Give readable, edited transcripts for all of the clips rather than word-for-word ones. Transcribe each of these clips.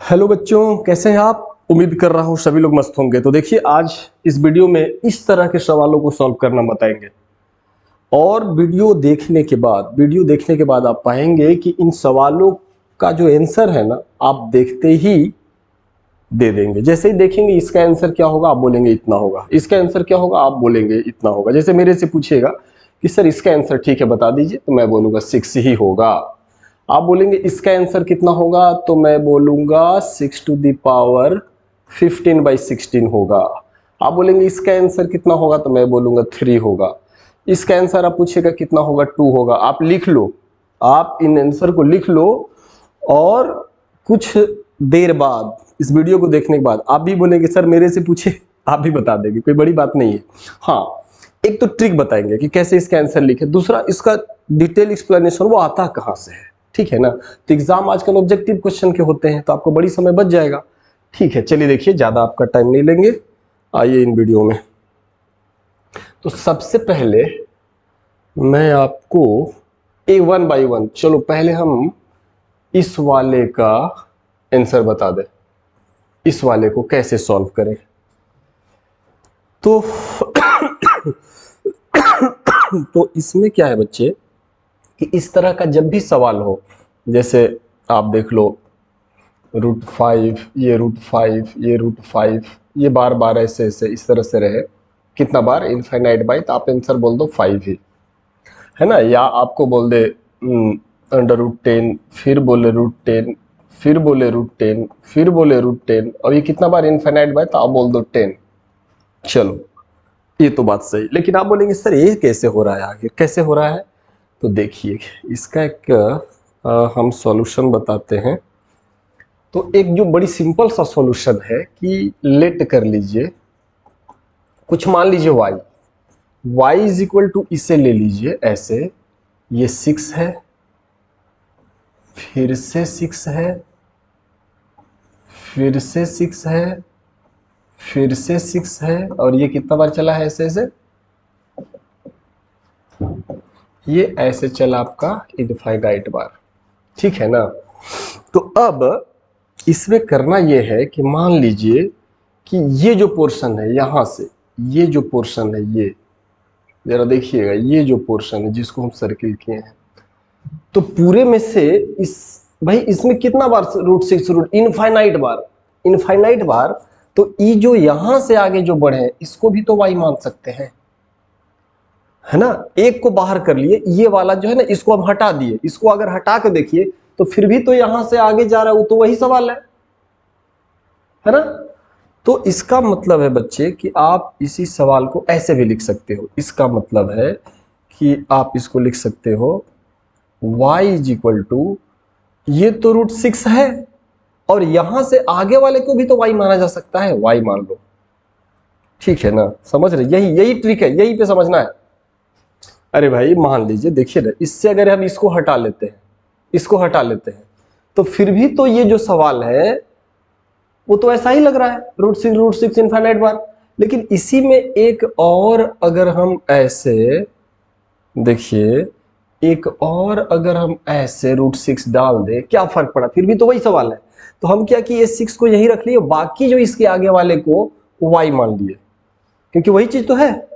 Hello बच्चों, कैसे हैं आप। उम्मीद कर रहा हूँ सभी लोग मस्त होंगे। तो देखिए, आज इस वीडियो में इस तरह के सवालों को सॉल्व करना बताएंगे और वीडियो देखने के बाद आप पाएंगे कि इन सवालों का जो आंसर है ना, आप देखते ही दे देंगे। जैसे ही देखेंगे इसका आंसर क्या होगा, आप बोलेंगे इतना होगा। इसका आंसर क्या होगा, आप बोलेंगे इतना होगा। जैसे मेरे से पूछिएगा कि सर इसका आंसर ठीक है बता दीजिए, तो मैं बोलूंगा 6 ही होगा। आप बोलेंगे इसका आंसर कितना होगा, तो मैं बोलूंगा 6 टू द पावर 15/16 होगा। आप बोलेंगे इसका आंसर कितना होगा, तो मैं बोलूंगा 3 होगा। इसका आंसर आप पूछेगा कितना होगा, 2 होगा। आप लिख लो, आप इन आंसर को लिख लो और कुछ देर बाद, इस वीडियो को देखने के बाद आप भी बोलेंगे सर मेरे से पूछे, आप भी बता देंगे, कोई बड़ी बात नहीं है। हाँ, एक तो ट्रिक बताएंगे कि कैसे इसका आंसर लिखे, दूसरा इसका डिटेल एक्सप्लेनेशन वो आता कहाँ से है, ठीक है ना। तो एग्जाम आजकल ऑब्जेक्टिव क्वेश्चन के होते हैं, तो आपको बड़ी समय बच जाएगा। ठीक है, चलिए देखिए, ज्यादा आपका टाइम नहीं लेंगे, आइए इन वीडियो में। तो सबसे पहले मैं आपको वन बाई वन, चलो पहले हम इस वाले का आंसर बता दें, इस वाले को कैसे सॉल्व करें। तो तो इसमें क्या है बच्चे कि इस तरह का जब भी सवाल हो, जैसे आप देख लो √5, ये √5, ये √5, ये बार बार ऐसे ऐसे इस तरह से रहे, कितना बार, इनफाइनाइट बाई, तो आप आंसर बोल दो 5 ही, है ना। या आपको बोल दे √10, फिर बोले √10, फिर बोले √10, फिर बोले √10, और ये कितना बार इनफाइनाइट बाय, तो आप बोल दो 10। चलो ये तो बात सही, लेकिन आप बोलेंगे सर ये कैसे हो रहा है, आखिर कैसे हो रहा है। तो देखिए इसका एक हम सॉल्यूशन बताते हैं। तो एक जो बड़ी सिंपल सा सॉल्यूशन है कि लेट कर लीजिए, कुछ मान लीजिए y इज इक्वल टू, इसे ले लीजिए ऐसे, ये 6 है, फिर से 6 है, फिर से 6 है, फिर से 6 है, और ये कितना बार चला है ऐसे ऐसे, ये ऐसे चला आपका इनफाइनाइट बार, ठीक है ना। तो अब इसमें करना ये है कि मान लीजिए कि ये जो पोर्शन है यहां से, ये जो पोर्शन है, ये जरा देखिएगा, ये जो पोर्शन है जिसको हम सर्किल किए हैं, तो पूरे में से इस, भाई इसमें कितना बार √6 इनफाइनाइट बार, इनफाइनाइट बार, तो ये जो यहां से आगे जो बढ़े इसको भी तो y मान सकते हैं, है ना। एक को बाहर कर लिए, ये वाला जो है ना इसको हम हटा दिए, इसको अगर हटा के देखिए तो फिर भी तो यहां से आगे जा रहा है, वो तो वही सवाल है ना। तो इसका मतलब है बच्चे कि आप इसी सवाल को ऐसे भी लिख सकते हो। इसका मतलब है कि आप इसको लिख सकते हो y इज इक्वल टू, ये तो √6 है और यहां से आगे वाले को भी तो y माना जा सकता है, y मान लो, ठीक है ना। समझ रहे, यही ट्रिक है, यही पे समझना है। अरे भाई मान लीजिए, देखिए ना, इससे अगर हम इसको हटा लेते हैं, इसको हटा लेते हैं, तो फिर भी तो ये जो सवाल है वो तो ऐसा ही लग रहा है, √6 इनफाइनाइट बार। लेकिन इसी में एक और अगर हम ऐसे देखिए, एक और अगर हम ऐसे √6 डाल दें, क्या फर्क पड़ा, फिर भी तो वही सवाल है। तो हम क्या किए, 6 को यही रख लिए, बाकी जो इसके आगे वाले को y मान लिए, क्योंकि वही चीज तो है।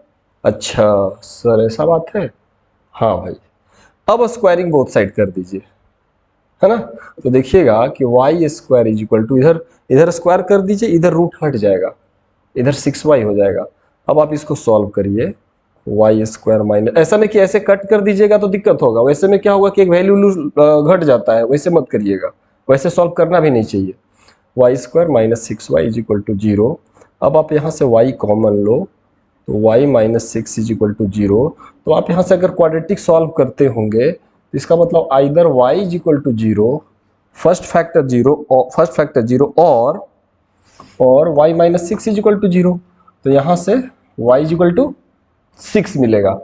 अच्छा सर ऐसा बात है, हाँ भाई। अब स्क्वायरिंग बोथ साइड कर दीजिए, है ना। तो देखिएगा कि y² इज इक्वल टू, इधर स्क्वायर कर दीजिए, इधर रूट हट जाएगा, इधर 6y हो जाएगा। अब आप इसको सॉल्व करिए, y² माइनस, ऐसा नहीं कि ऐसे कट कर दीजिएगा तो दिक्कत होगा, वैसे में क्या होगा कि एक वैल्यू घट जाता है, वैसे मत करिएगा, वैसे सॉल्व करना भी नहीं चाहिए। y² minus 6y is equal to 0। अब आप यहाँ से y कॉमन लो, तो y minus 6 is equal to 0। तो आप यहाँ से अगर क्वाड्रेटिक सॉल्व करते होंगे तो इसका मतलब either y is equal to 0, first factor 0 और y minus 6 is equal to 0। तो यहाँ से y इज इक्वल टू 6 मिलेगा।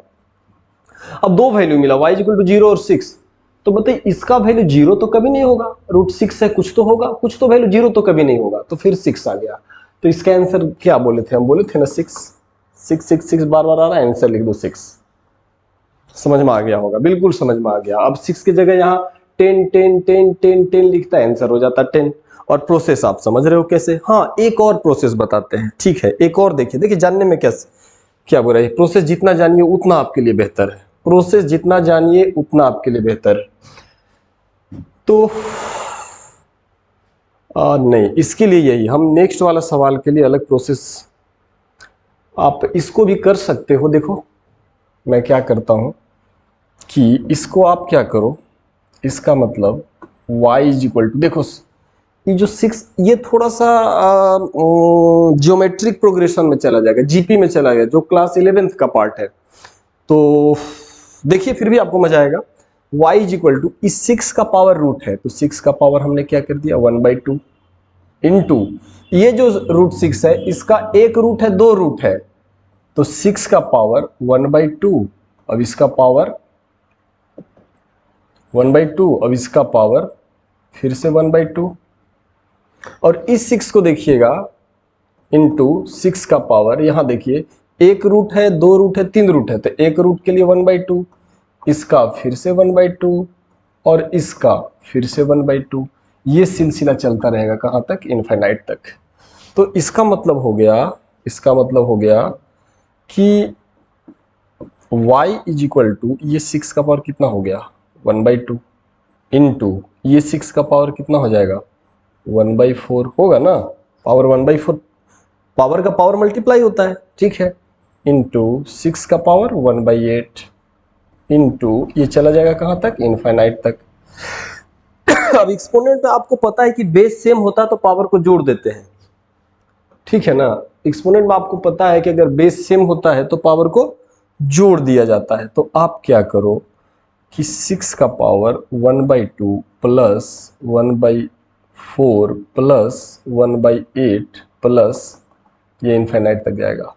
अब दो वैल्यू मिला, y इज इक्वल टू 0 और 6, तो बताइए इसका वैल्यू 0 तो कभी नहीं होगा, √6 है, कुछ तो होगा, कुछ तो वैल्यू 0 तो कभी नहीं होगा, तो फिर 6 आ गया। तो इसका आंसर क्या बोले थे, हम बोले थे ना 6 बार बार आ रहा है, आंसर लिख दो 6। समझ में आ गया होगा, बिल्कुल समझ में आ गया। अब 6 की जगह यहाँ 10 लिखता है, आंसर हो जाता 10। और प्रोसेस आप समझ रहे हो कैसे। हाँ, एक और प्रोसेस बताते हैं, ठीक है, एक और देखिए, देखिए जानने में क्या बुरा है। प्रोसेस जितना जानिए उतना आपके लिए बेहतर है, प्रोसेस जितना जानिए उतना आपके लिए बेहतर है। तो नहीं, इसके लिए यही, हम नेक्स्ट वाला सवाल के लिए अलग प्रोसेस, आप इसको भी कर सकते हो। देखो मैं क्या करता हूं कि इसको आप क्या करो, इसका मतलब y इज इक्वल टू, देखो ये जो 6, ये थोड़ा सा ज्योमेट्रिक प्रोग्रेशन में चला जाएगा, जीपी में चला गया, जो क्लास 11th का पार्ट है। तो देखिए फिर भी आपको मजा आएगा। y इज इक्वल टू, इस 6 का पावर रूट है, तो 6 का पावर हमने क्या कर दिया 1/2 इंटू, ये जो रूट 6 है इसका एक रूट है, दो रूट है, तो 6 का पावर 1/2, अब इसका पावर 1/2, अब इसका पावर फिर से 1/2, और इस 6 को देखिएगा इंटू 6 का पावर, यहां देखिए एक रूट है, दो रूट है, तीन रूट है, तो एक रूट के लिए 1/2, इसका फिर से 1/2 और इसका फिर से 1/2, ये सिलसिला चलता रहेगा कहां तक, इनफाइनाइट तक। तो इसका मतलब हो गया, इसका मतलब हो गया कि y इज इक्वल टू, ये 6 का पावर कितना हो गया 1/2 इंटू ये 6 का पावर कितना हो जाएगा 1/4 होगा ना, पावर 1/4, पावर का पावर मल्टीप्लाई होता है, ठीक है, इंटू 6 का पावर 1/8 इंटू ये चला जाएगा कहां तक, इनफाइनाइट तक। अब एक्सपोनेंट में आपको पता है कि बेस सेम होता है तो पावर को जोड़ देते हैं, ठीक है ना। एक्सपोनेंट में आपको पता है कि अगर बेस सेम होता है तो पावर को जोड़ दिया जाता है। तो आप क्या करो कि 6 का पावर 1/2 प्लस 1/4 प्लस 1/8 प्लस ये इनफाइनाइट तक जाएगा।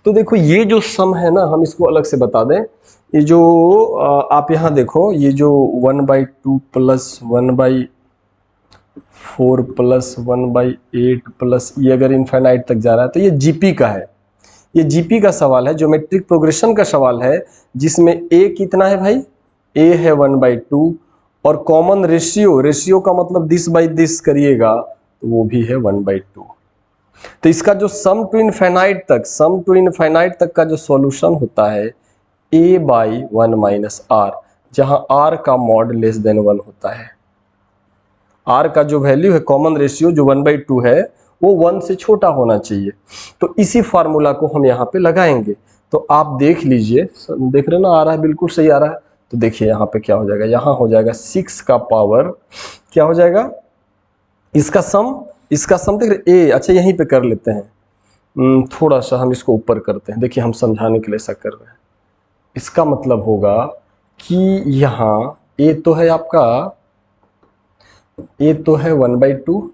तो देखो ये जो सम है ना, हम इसको अलग से बता दें, ये जो आप यहां देखो, ये जो 1/2 प्लस 1/4 प्लस 1/8 प्लस ये अगर इनफाइनाइट तक जा रहा है तो ये जीपी का है, ये जीपी का सवाल है, ज्योमेट्रिक प्रोग्रेशन का सवाल है, जिसमें ए कितना है भाई, ए है 1/2 और कॉमन रेशियो, रेशियो का मतलब दिस बाई दिस करिएगा तो वो भी है 1/2। तो इसका जो सम टू इनफाइनाइट तक, सम टू इनफाइनाइट तक का जो सॉल्यूशन होता है a/1 माइनस आर, जहां r का मॉड लेस देन 1 होता है। r का जो वैल्यू है, कॉमन रेशियो जो 1/2 है, वो 1 से छोटा होना चाहिए। तो इसी फार्मूला को हम यहाँ पे लगाएंगे। तो आप देख लीजिए, देख रहे ना, आ रहा है, बिल्कुल सही आ रहा है। तो देखिए यहाँ पे क्या हो जाएगा, यहाँ हो जाएगा 6 का पावर क्या हो जाएगा, इसका सम देख रहे ए, अच्छा यहीं पे कर लेते हैं, थोड़ा सा हम इसको ऊपर करते हैं, देखिए हम समझाने के लिए ऐसा कर रहे हैं। इसका मतलब होगा कि यहाँ ए तो है आपका, ए तो है 1/2,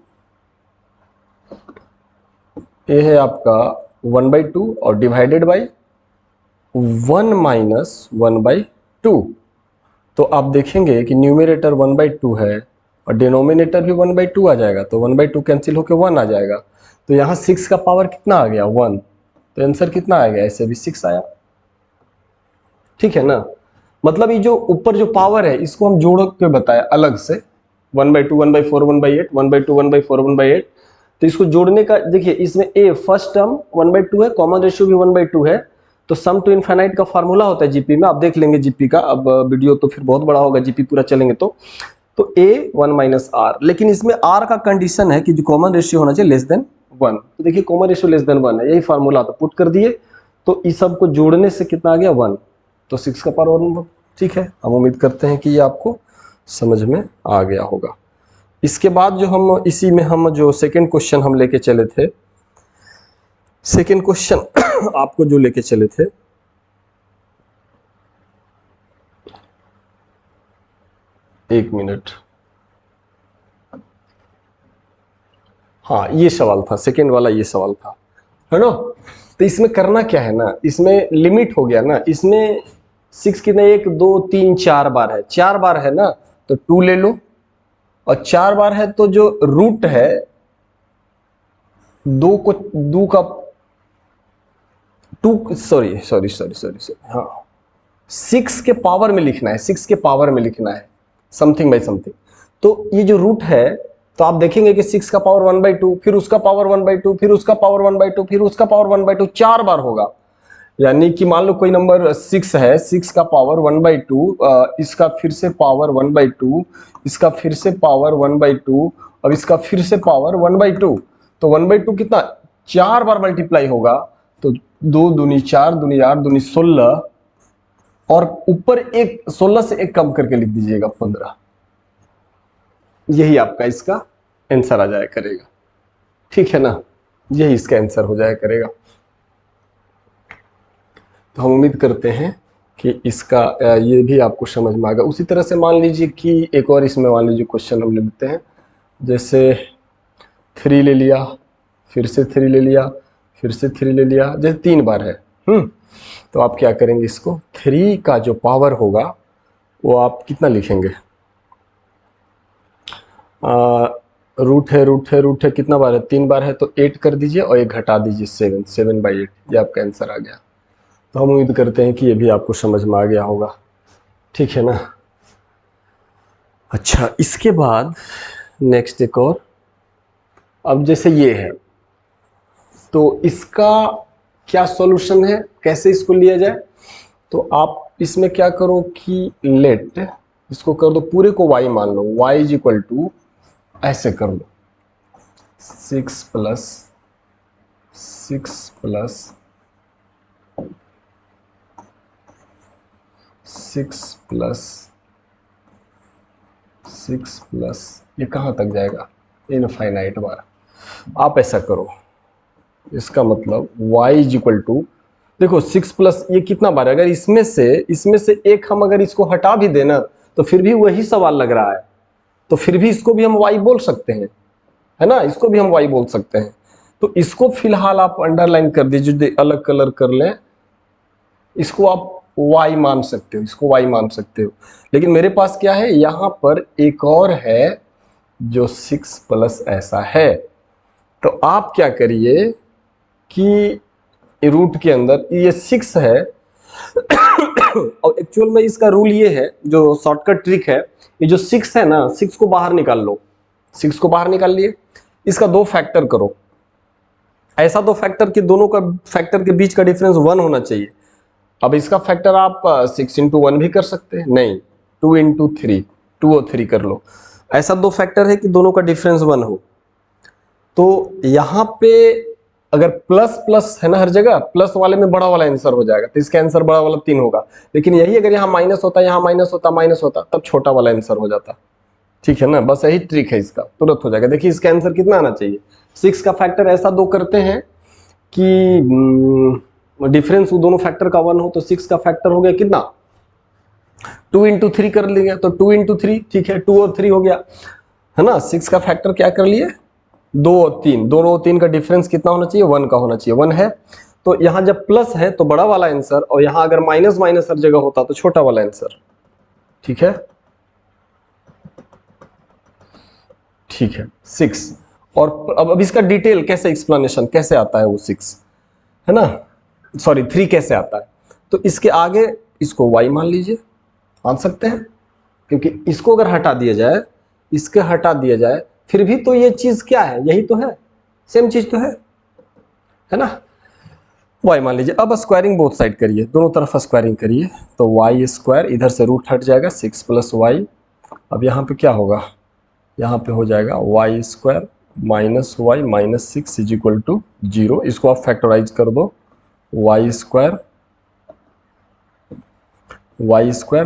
ए है आपका 1/2 और डिवाइडेड बाई 1 माइनस 1/2। तो आप देखेंगे कि न्यूमरेटर 1/2 है और डिनोमिनेटर भी 1/2 आ जाएगा, तो 1/2 कैंसिल होकर 1 आ जाएगा। तो यहाँ 6 का पावर कितना आ गया 1, तो आंसर कितना आ गया, ऐसे भी 6 आया, ठीक है ना। मतलब ये जो ऊपर जो पावर है इसको हम जोड़ के बताया अलग से, 1/2 1/4 1/8 1/2 1/4 1/8। तो इसको जोड़ने का देखिए, इसमें ए फर्स्ट टर्म 1/2 है, कॉमन रेशियो भी 1/2 है, तो सम टू इनफाइनाइट का फार्मूला होता है जीपी में, आप देख लेंगे जीपी का, अब वीडियो तो फिर बहुत बड़ा होगा, जीपी पूरा चलेंगे तो ए 1 माइनस आर, लेकिन इसमें आर का कंडीशन है कि जो कॉमन रेशियो होना चाहिए लेस देन 1। तो देखिए कॉमन रेशियो लेस देन 1 है, यही फार्मूला तो पुट कर दिए, तो इस सब को जोड़ने से कितना आ गया 1, तो 6 का पावर 1, ठीक है। हम उम्मीद करते हैं कि ये आपको समझ में आ गया होगा। इसके बाद जो हम इसी में हम जो सेकंड क्वेश्चन हम लेके चले थे, सेकंड क्वेश्चन आपको जो लेके चले थे, एक मिनट, हाँ ये सवाल था, सेकंड वाला ये सवाल था, है ना। तो इसमें करना क्या है ना, इसमें लिमिट हो गया ना, इसमें 6 कितने 1 2 3 4 बार है, 4 बार है ना, तो 2 ले लो, और 4 बार है तो जो रूट है 2 को 2 का 2 सॉरी सॉरी सॉरी सॉरी हाँ 6 के पावर में लिखना है, 6 के पावर में लिखना है, समथिंग बाई समथिंग। तो ये जो रूट है तो आप देखेंगे कि 6 का पावर 1/2, फिर उसका पावर 1/2, फिर उसका पावर 1/2, फिर उसका पावर 1/2, 4 बार होगा। यानी कि मान लो कोई नंबर 6 है, 6 का पावर 1/2, इसका फिर से पावर 1/2, इसका फिर से पावर 1/2, और इसका फिर से पावर 1/2। तो 1/2 कितना 4 बार मल्टीप्लाई होगा। तो 2 दूनी 4, दूनी 8, दूनी 16, और ऊपर एक 16 से एक कम करके लिख दीजिएगा 15। यही आपका इसका आंसर आ जाया करेगा। ठीक है ना, यही इसका आंसर हो जाया करेगा। तो हम उम्मीद करते हैं कि इसका ये भी आपको समझ में आ गया। उसी तरह से मान लीजिए कि एक और इसमें मान लीजिए क्वेश्चन हम लेते हैं, जैसे 3 ले लिया, फिर से 3 ले लिया, फिर से 3 ले लिया, जैसे 3 बार है। तो आप क्या करेंगे, इसको 3 का जो पावर होगा वो आप कितना लिखेंगे, रूट है, रूट है, रूट है, कितना बार है, 3 बार है, तो 8 कर दीजिए और 1 घटा दीजिए 7, 7/8, ये आपका आंसर आ गया। तो हम उम्मीद करते हैं कि ये भी आपको समझ में आ गया होगा। ठीक है ना। अच्छा, इसके बाद नेक्स्ट एक और, अब जैसे ये है, तो इसका क्या सॉल्यूशन है, कैसे इसको लिया जाए। तो आप इसमें क्या करो कि लेट इसको कर दो, पूरे को y मान लो, y इज इक्वल टू ऐसे कर लो 6 प्लस 6 प्लस 6 प्लस 6 प्लस, ये कहाँ तक जाएगा, इनफाइनाइट बार। आप ऐसा करो, इसका मतलब y इज इक्वल टू, देखो 6 प्लस ये कितना बार है, अगर इसमें से एक हम अगर इसको हटा भी देना तो फिर भी वही सवाल लग रहा है, तो फिर भी इसको भी हम y बोल सकते हैं, है ना, इसको भी हम y बोल सकते हैं। तो इसको फिलहाल आप अंडरलाइन कर दीजिए, अलग कलर कर लें, इसको आप y मान सकते हो, इसको y मान सकते हो। लेकिन मेरे पास क्या है, यहां पर एक और है जो 6 प्लस ऐसा है। तो आप क्या करिए कि रूट के अंदर ये 6 है और एक्चुअल में इसका रूल ये है, जो शॉर्टकट ट्रिक है, ये जो 6 है ना, 6 को बाहर निकाल लो, 6 को बाहर निकाल लिए, इसका 2 फैक्टर करो, ऐसा 2 फैक्टर कि दोनों का फैक्टर के बीच का डिफरेंस 1 होना चाहिए। अब इसका फैक्टर आप 6 into 1 भी कर सकते हैं, नहीं 2 into 3, 2 और 3 कर लो, ऐसा 2 फैक्टर है कि दोनों का डिफरेंस 1 हो। तो यहाँ पे अगर प्लस प्लस है ना, हर जगह प्लस वाले में बड़ा वाला आंसर हो जाएगा, तो इसका आंसर बड़ा वाला 3 होगा। लेकिन यही अगर यहाँ माइनस होता, यहाँ माइनस होता, माइनस होता, तब छोटा वाला आंसर हो जाता। ठीक है ना, बस यही ट्रिक है इसका, तुरंत हो जाएगा। देखिए इसका आंसर कितना आना चाहिए, 6 का फैक्टर ऐसा 2 करते हैं कि डिफरेंस दोनों फैक्टर का 1 हो, तो 6 का फैक्टर हो गया कितना, 2 into 3 कर लेंगे, तो 2 into 3, ठीक है, 2 और 3 हो गया, है ना। 6 का फैक्टर क्या कर लिए, 2 और 3, दोनों और 3 का डिफरेंस कितना होना चाहिए, 1 का होना चाहिए, 1 है। तो यहाँ जब प्लस है तो बड़ा वाला आंसर, और यहाँ अगर माइनस माइनस हर जगह होता तो छोटा वाला आंसर। ठीक है, ठीक है 6। और अब इसका डिटेल कैसे, एक्सप्लेनेशन कैसे आता है वो 6, है ना, सॉरी 3 कैसे आता है। तो इसके आगे इसको y मान लीजिए, मान सकते हैं, क्योंकि इसको अगर हटा दिया जाए, इसके हटा दिया जाए, फिर भी तो ये चीज क्या है, यही तो है, सेम चीज तो है ना। y मान लीजिए। अब स्क्वायरिंग बोथ साइड करिए, दोनों तरफ स्क्वायरिंग करिए, तो y स्क्वायर, इधर से रूट हट जाएगा, 6 प्लस वाई। अब यहाँ पे क्या होगा, यहाँ पे हो जाएगा y square minus y minus 6 is equal to 0। इसको आप फैक्टराइज कर दो, y square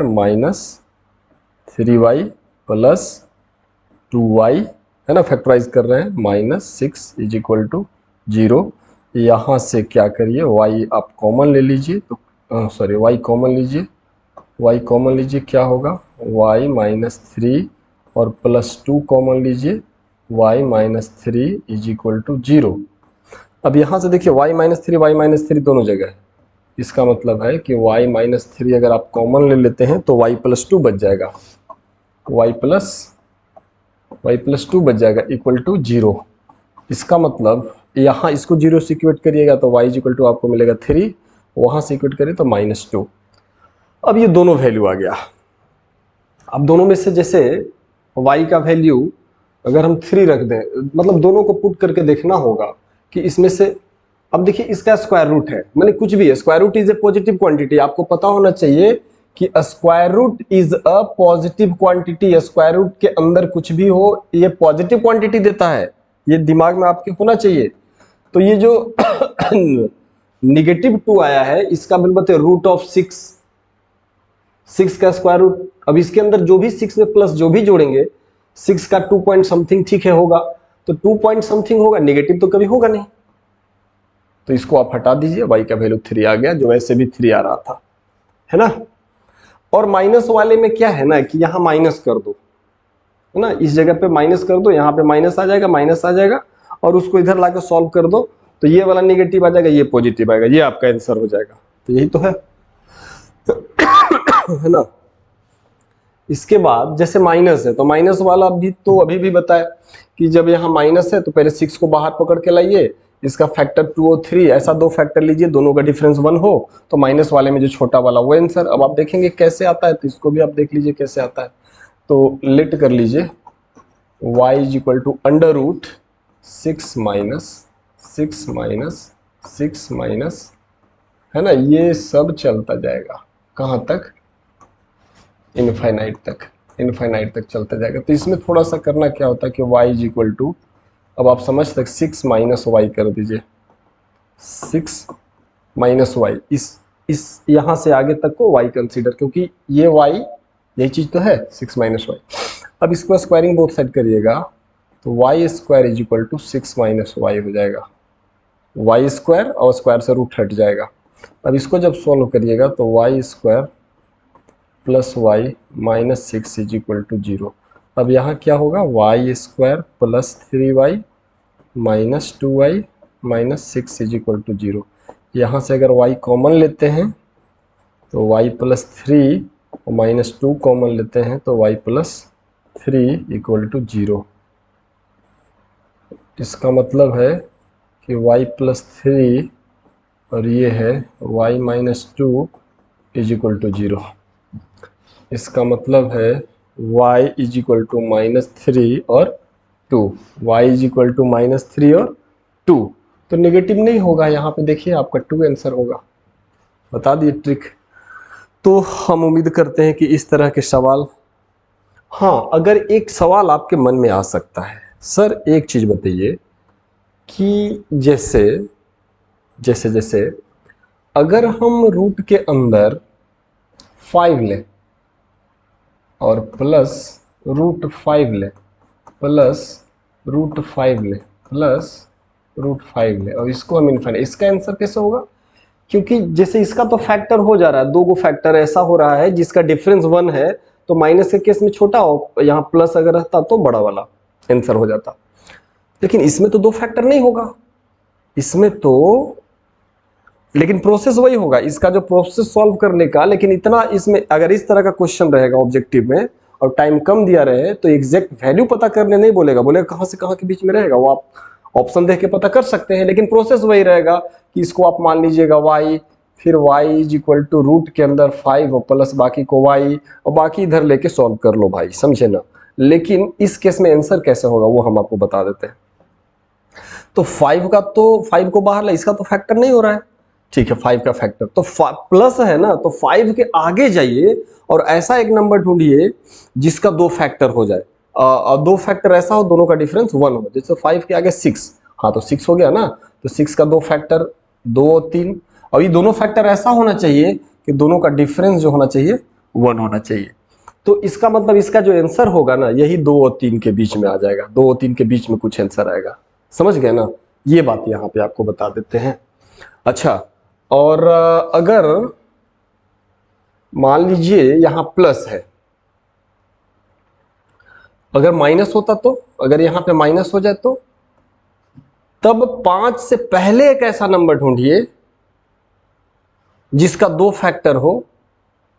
minus 3y plus 2y, है ना, फैक्टराइज कर रहे हैं, माइनस 6 इज इक्वल टू 0। यहाँ से क्या करिए, y आप कॉमन ले लीजिए, तो सॉरी y कॉमन लीजिए, y कॉमन लीजिए, क्या होगा, y माइनस 3 और प्लस 2 कॉमन लीजिए, y minus 3 is equal to 0। अब यहाँ से देखिए y माइनस 3 दोनों जगह है, इसका मतलब है कि y माइनस 3 अगर आप कॉमन ले लेते हैं तो y प्लस 2 बच जाएगा, y प्लस 2 बच जाएगा इक्वल टू 0। इसका मतलब यहाँ इसको 0 से इक्वेट करिएगा तो y इक्वल टू आपको मिलेगा 3, वहाँ से इक्वेट करिए तो -2। अब ये दोनों वैल्यू आ गया। अब दोनों में से जैसे y का वैल्यू अगर हम 3 रख दें, मतलब दोनों को पुट करके देखना होगा कि इसमें से, अब देखिए इसका स्क्वायर रूट है, मैंने कुछ भी है, square root is a positive quantity, आपको पता होना चाहिए कि square root is a positive quantity, square root के अंदर कुछ भी हो ये पॉजिटिव क्वांटिटी देता है, ये दिमाग में आपके होना चाहिए। तो ये जो -2 आया है इसका मतलब रूट ऑफ 6 का स्क्वायर रूट, अब इसके अंदर जो भी 6 में प्लस जो भी जोड़ेंगे 6 का 2 पॉइंट समथिंग, ठीक है होगा, तो 2 पॉइंट समथिंग होगा, नेगेटिव तो कभी होगा नहीं, तो इसको आप हटा दीजिए, y का वैल्यू 3 आ गया, जो वैसे भी 3 आ रहा था, है ना। और माइनस वाले में क्या है ना कि यहां माइनस कर दो, है ना, इस जगह पे माइनस कर दो, यहाँ पे माइनस आ जाएगा, माइनस आ जाएगा, और उसको इधर लाकर सॉल्व कर दो, तो ये वाला नेगेटिव आ जाएगा, ये पॉजिटिव आएगा, ये आपका आंसर हो जाएगा, तो यही तो है है ना। इसके बाद जैसे माइनस है, तो माइनस वाला भी तो अभी भी बताया कि जब यहाँ माइनस है तो पहले 6 को बाहर पकड़ के लाइए, इसका फैक्टर 2 और 3, ऐसा 2 फैक्टर लीजिए, दोनों का डिफरेंस 1 हो, तो माइनस वाले में जो छोटा वाला वो आंसर। अब आप देखेंगे कैसे आता है, तो इसको भी आप देख लीजिए कैसे आता है। तो लेट कर लीजिए y is equal to under root 6 minus 6 minus 6 minus, है ना, ये सब चलता जाएगा कहाँ तक, इनफाइनाइट तक, इनफाइनाइट तक चलता जाएगा। तो इसमें थोड़ा सा करना क्या होता है कि y इज इक्वल टू, अब आप समझ तक 6 माइनस वाई कर दीजिए, 6 माइनस वाई, इस यहाँ से आगे तक को y कंसीडर, क्योंकि ये y यही चीज़ तो है 6 माइनस वाई। अब इसको स्क्वायरिंग बोथ साइड करिएगा, तो y square is equal to 6 minus y हो जाएगा, वाई स्क्वायर और स्क्वायर से रूट हट जाएगा। अब इसको जब सॉल्व करिएगा तो y square plus y minus 6 is equal to 0। अब यहाँ क्या होगा, y square plus 3y minus 2y minus 6 is equal to 0। यहाँ से अगर y कॉमन लेते हैं तो y प्लस 3 और माइनस 2 कॉमन लेते हैं तो y प्लस 3 इक्वल टू 0। इसका मतलब है कि y प्लस 3 और ये है y minus 2 is equal to 0। इसका मतलब है y is equal to minus 3 और 2, y is equal to minus 3 और 2, तो नेगेटिव नहीं होगा, यहाँ पे देखिए आपका 2 आंसर होगा। बता दिए ट्रिक। तो हम उम्मीद करते हैं कि इस तरह के सवाल, हाँ अगर एक सवाल आपके मन में आ सकता है, सर एक चीज़ बताइए कि जैसे जैसे जैसे अगर हम रूट के अंदर 5 लें और प्लस रूट 5 लें, प्लस रूट 5 लें, प्लस रूट 5 लें, और इसको हम इनफाइनाइट, इसका आंसर कैसे होगा, क्योंकि जैसे इसका तो फैक्टर हो जा रहा है, 2 गो फैक्टर ऐसा हो रहा है जिसका डिफरेंस 1 है, तो माइनस के केस में छोटा हो, यहाँ प्लस अगर रहता तो बड़ा वाला आंसर हो जाता। लेकिन इसमें तो 2 फैक्टर नहीं होगा, इसमें तो, लेकिन प्रोसेस वही होगा, इसका जो प्रोसेस सॉल्व करने का, लेकिन इतना इसमें अगर इस तरह का क्वेश्चन रहेगा ऑब्जेक्टिव में और टाइम कम दिया रहे तो एग्जैक्ट वैल्यू पता करने नहीं बोलेगा, बोलेगा कहां से कहां के बीच में रहेगा, वो आप ऑप्शन देख के पता कर सकते हैं, लेकिन प्रोसेस वही रहेगा कि इसको आप मान लीजिएगा y, फिर y is equal to root के अंदर 5 और प्लस बाकी को y, और बाकी इधर लेके सॉल्व कर लो भाई, समझे ना। लेकिन इस केस में आंसर कैसे होगा वो हम आपको बता देते हैं। तो 5 का, तो 5 को बाहर ला, इसका तो फैक्टर नहीं हो रहा है, ठीक है 5 का फैक्टर तो प्लस है ना, तो 5 के आगे जाइए और ऐसा एक नंबर ढूंढिए जिसका 2 फैक्टर हो जाए, और 2 फैक्टर ऐसा हो दोनों का डिफरेंस 1 हो, जैसे 5 के आगे 6, हाँ तो 6 हो गया ना, तो 6 का 2 फैक्टर 2 और 3, और ये दोनों फैक्टर ऐसा होना चाहिए कि दोनों का डिफरेंस जो होना चाहिए 1 होना चाहिए। तो इसका मतलब इसका जो आंसर होगा ना यही 2 और 3 के बीच में आ जाएगा, 2 और 3 के बीच में कुछ आंसर आएगा, समझ गए ना, ये बात यहाँ पे आपको बता देते हैं। अच्छा, और अगर मान लीजिए यहां प्लस है, अगर माइनस होता तो, अगर यहां पे माइनस हो जाए तो, तब 5 से पहले एक ऐसा नंबर ढूंढिए जिसका 2 फैक्टर हो,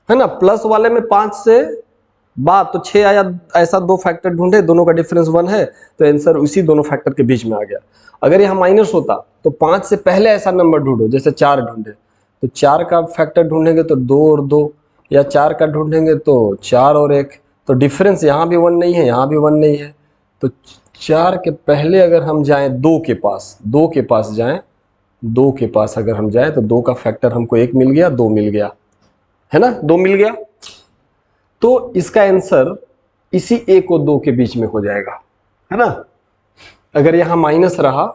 है ना, प्लस वाले में 5 से बाद तो 6 आया, ऐसा 2 फैक्टर ढूंढे, दोनों का डिफरेंस 1 है, तो आंसर उसी दोनों फैक्टर के बीच में आ गया। अगर यहाँ माइनस होता तो 5 से पहले ऐसा नंबर ढूंढो, जैसे 4 ढूंढे तो 4 का फैक्टर ढूंढेंगे तो 2 और 2, या 4 का ढूंढेंगे तो 4 और 1, तो डिफरेंस यहाँ भी 1 नहीं है, यहाँ भी 1 नहीं है, तो 4 के पहले अगर हम जाएं 2 के पास, 2 के पास जाएं, 2 के पास अगर हम जाएं तो 2 का फैक्टर हमको 1 मिल गया, 2 मिल गया, है ना, 2 मिल गया। तो इसका आंसर इसी a को 2 के बीच में हो जाएगा, है ना। अगर यहां माइनस रहा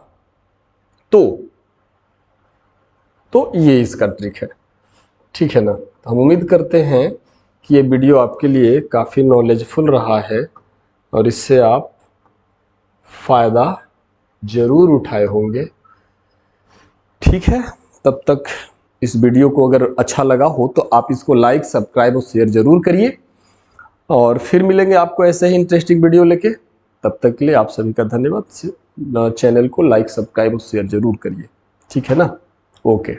तो ये इसका ट्रिक है, ठीक है ना। तो हम उम्मीद करते हैं कि ये वीडियो आपके लिए काफ़ी नॉलेजफुल रहा है और इससे आप फ़ायदा ज़रूर उठाए होंगे, ठीक है। तब तक इस वीडियो को अगर अच्छा लगा हो तो आप इसको लाइक, सब्सक्राइब और शेयर ज़रूर करिए और फिर मिलेंगे आपको ऐसे ही इंटरेस्टिंग वीडियो लेके। तब तक के लिए आप सभी का धन्यवाद। चैनल को लाइक, सब्सक्राइब और शेयर ज़रूर करिए, ठीक है ना। ओके।